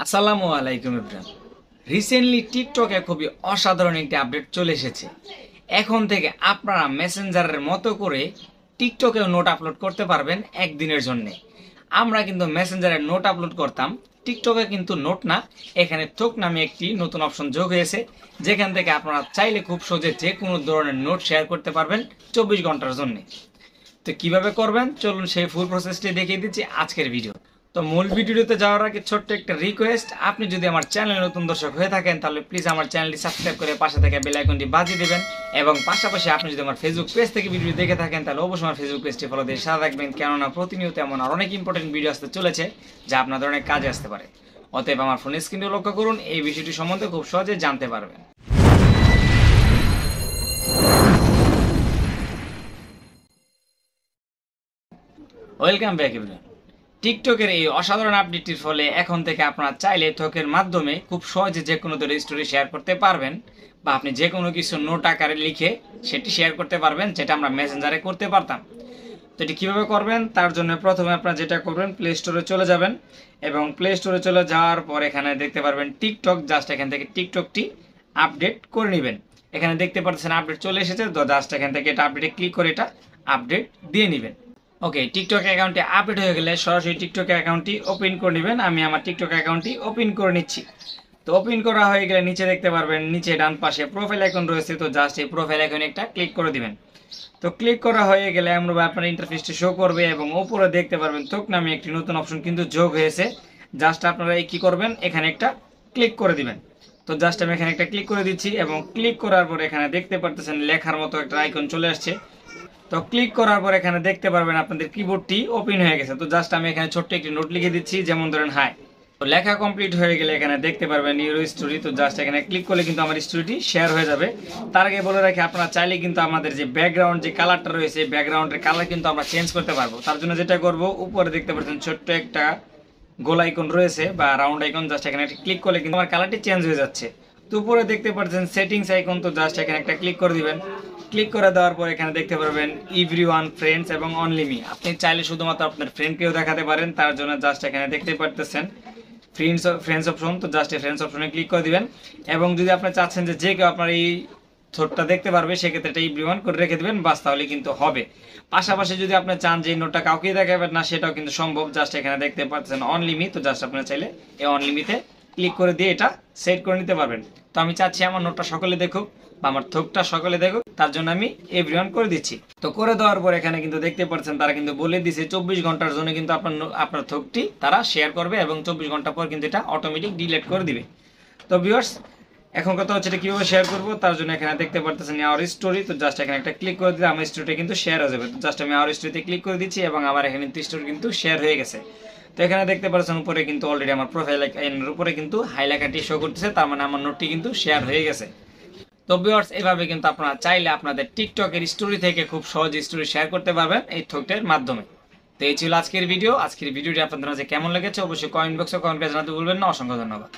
আসসালামু আলাইকুম ইব্রাহিম। রিসেন্টলি টিকটকে খুবই অসাধারণ একটি আপডেট চলে এসেছে। এখন থেকে আপনারা মেসেঞ্জারের মতো করে টিকটকেও নোট আপলোড করতে পারবেন একদিনের জন্য। আমরা কিন্তু মেসেঞ্জারে নোট আপলোড করতাম, টিকটকে কিন্তু নোট না, এখানে থোক নামে একটি নতুন অপশন যোগ হয়েছে, যেখান থেকে আপনারা চাইলে খুব সহজে যে কোনো ধরনের নোট শেয়ার করতে পারবেন 24 ঘন্টার জন্য। তো কিভাবে করবেন চলুন সেই ফুল প্রসেসটি দেখিয়ে দিচ্ছি আজকের ভিডিও। তো মূল ভিডিওতে যাওয়ার আগে ছোট্ট একটা রিকোয়েস্ট, আপনি যদি আমার চ্যানেলে নতুন দর্শক হয়ে থাকেন তাহলে প্লিজ আমার চ্যানেলটি সাবস্ক্রাইব করে পাশে থেকে বেল আইকনটি বাজিয়ে দেবেন, এবং পাশাপাশি আপনি যদি আমার ফেসবুক পেজ থেকে ভিডিও দেখে থাকেন তাহলে অবশ্যই আমার ফেসবুক পেজটি ফলো দিয়ে সাথে রাখবেন, কেননা প্রতিনিয়ত এমন আর অনেক ইম্পর্টেন্ট ভিডিও আসতে চলেছে যা আপনাদের অনেক কাজে আসতে পারে। অতএব আমার ফোন স্ক্রিনটি লক্ষ্য করুন, এই বিষয়টি সম্বন্ধে খুব সহজে জানতে পারবেন। Welcome back everyone. টিকটকের এই অসাধারণ আপডেটটির ফলে এখন থেকে আপনারা চাইলে থকের মাধ্যমে খুব সহজে যে কোনো ধরনের স্টোরি শেয়ার করতে পারবেন, বা আপনি যে কোনো কিছু নোট আকারে লিখে সেটি শেয়ার করতে পারবেন, যেটা আমরা মেসেঞ্জারে করতে পারতাম। তো এটি কীভাবে করবেন তার জন্য প্রথমে আপনারা যেটা করবেন, প্লে স্টোরে চলে যাবেন, এবং প্লে স্টোরে চলে যাওয়ার পর এখানে দেখতে পারবেন টিকটক, জাস্ট এখান থেকে টিকটকটি আপডেট করে নেবেন। এখানে দেখতে পাচ্ছেন আপডেট চলে এসেছে, তো জাস্ট এখান থেকে এটা আপডেটে ক্লিক করে এটা আপডেট দিয়ে নেবেন। ওকে, টিকটক অ্যাকাউন্টটি আপডেট হয়ে গেলে সরাসরি টিকটক অ্যাকাউন্টটি ওপেন করে নেবেন। আমি আমার টিকটক অ্যাকাউন্টটি ওপেন করে নিচ্ছি। তো ওপেন করা হয়ে গেলে নিচে দেখতে পারবেন, নিচে ডান পাশে প্রোফাইল আইকন রয়েছে, তো জাস্ট এই প্রোফাইল আইকনে একটা ক্লিক করে দিবেন। তো ক্লিক করা হয়ে গেলে আমরা আপনার ইন্টারফেসটি শো করবে, এবং উপরে দেখতে পারবেন থোক নামে একটি নতুন অপশন কিন্তু যোগ হয়েছে। জাস্ট আপনারা কি করবেন, এখানে একটা ক্লিক করে দিবেন। তো জাস্ট আমি এখানে একটা ক্লিক করে দিচ্ছি, এবং ক্লিক করার পর এখানে দেখতে পারতেছেন লেখার মতো একটা আইকন চলে আসছে। তো ক্লিক করার পর এখানে দেখতে পারবেন আপনাদের কিবোর্ডটি ওপেন হয়ে গেছে। তো জাস্ট আমি এখানে ছোট্ট একটি নোট লিখে দিচ্ছি, যেমন ধরেন হাই। তো লেখা কমপ্লিট হয়ে গেলে এখানে দেখতে পারবেন ইউর স্টোরি। তো জাস্ট এখানে ক্লিক করলে কিন্তু আমার স্টোরিটি শেয়ার হয়ে যাবে। তার আগে বলে রাখি, আপনারা চাইলে কিন্তু আমাদের যে ব্যাকগ্রাউন্ড যে কালারটা রয়েছে, ব্যাকগ্রাউন্ডের কালার কিন্তু আমরা চেঞ্জ করতে পারবো। তার জন্য যেটা করব, উপরে দেখতে পাচ্ছেন ছোট্ট একটা গোল আইকন রয়েছে বা রাউন্ড আইকন, জাস্ট এখানে একটা ক্লিক করলে কিন্তু আমার কালারটি চেঞ্জ হয়ে যাচ্ছে। তো উপরে দেখতে পাচ্ছেন সেটিংস আইকন, তো জাস্ট এখানে একটা ক্লিক করে দিবেন। ক্লিক করে দেওয়ার পর এখানে দেখতে পারবেন এভরিওয়ান, ফ্রেন্ডস এবং অনলি মি। আপনি চাইলে শুধুমাত্র আপনার ফ্রেন্ডকেও দেখাতে পারেন, তার জন্য জাস্ট এখানে দেখতে পারতেছেন ফ্রেন্ডস অপশন, তো জাস্ট এই ফ্রেন্ডস অপশনে ক্লিক করে দিবেন। এবং যদি আপনি চাচ্ছেন যে যে কেউ আপনার এই থ্রোটটা দেখতে পারবে, সেক্ষেত্রে এটা এভরিওয়ান করে রেখে দেবেন, বাস তাহলে কিন্তু হবে। পাশাপাশি যদি আপনি চান যে এই নোটটা কাউকেই দেখাবেন না, সেটাও কিন্তু সম্ভব। জাস্ট এখানে দেখতে পাচ্ছেন অনলি মি, তো জাস্ট আপনারা চাইলে এই অনলি মিতে ক্লিক করে দিয়ে এটা সেট করে নিতে পারবেন। তো আমি চাচ্ছি আমার নোটটা সকলে দেখুক বা আমার থোকটা সকলে দেখুক, তার জন্য আমি এভরিওয়ান করে দিচ্ছি। তো করে দেওয়ার পর এখানে কিন্তু দেখতে পাচ্ছেন তারা কিন্তু বলে দিছে 24 ঘন্টার জন্য কিন্তু আপনার থোকটি তারা শেয়ার করবে, এবং 24 ঘন্টা পর কিন্তু এটা অটোমেটিক ডিলিট করে দিবে। তো ভিউয়ার্স, এখন কথা হচ্ছে এটা কিভাবে শেয়ার করবো, তার জন্য এখানে দেখতে পারতেছেন আওয়ার স্টোরি। তো জাস্ট এখানে একটা ক্লিক করে দিলে আমার স্টোরিটা কিন্তু শেয়ার হয়ে যাবে। তো জাস্ট আমি আওয়ার স্টোরিতে ক্লিক করে দিচ্ছি, এবং আমার এখানে স্টোরি কিন্তু শেয়ার হয়ে গেছে। তো এখানে দেখতে পাচ্ছেন উপরে কিন্তু অলরেডি আমার প্রোফাইল আইকনের উপরে কিন্তু হাই লেখাটি শো করতেছে, তার মানে আমার নোটটি কিন্তু শেয়ার হয়ে গেছে। তো ভিউয়ার্স, এভাবে কিন্তু আপনারা চাইলে আপনাদের টিকটকের স্টোরি থেকে খুব সহজে স্টোরি শেয়ার করতে পারবেন এই থোকটার মাধ্যমে। তো এই ছিল আজকের ভিডিও। আজকের ভিডিওটি আপনাদের মাঝে কেমন লেগেছে অবশ্যই কমেন্ট বক্সে কমেন্ট করে জানাতে ভুলবেন না। অসংখ্য ধন্যবাদ।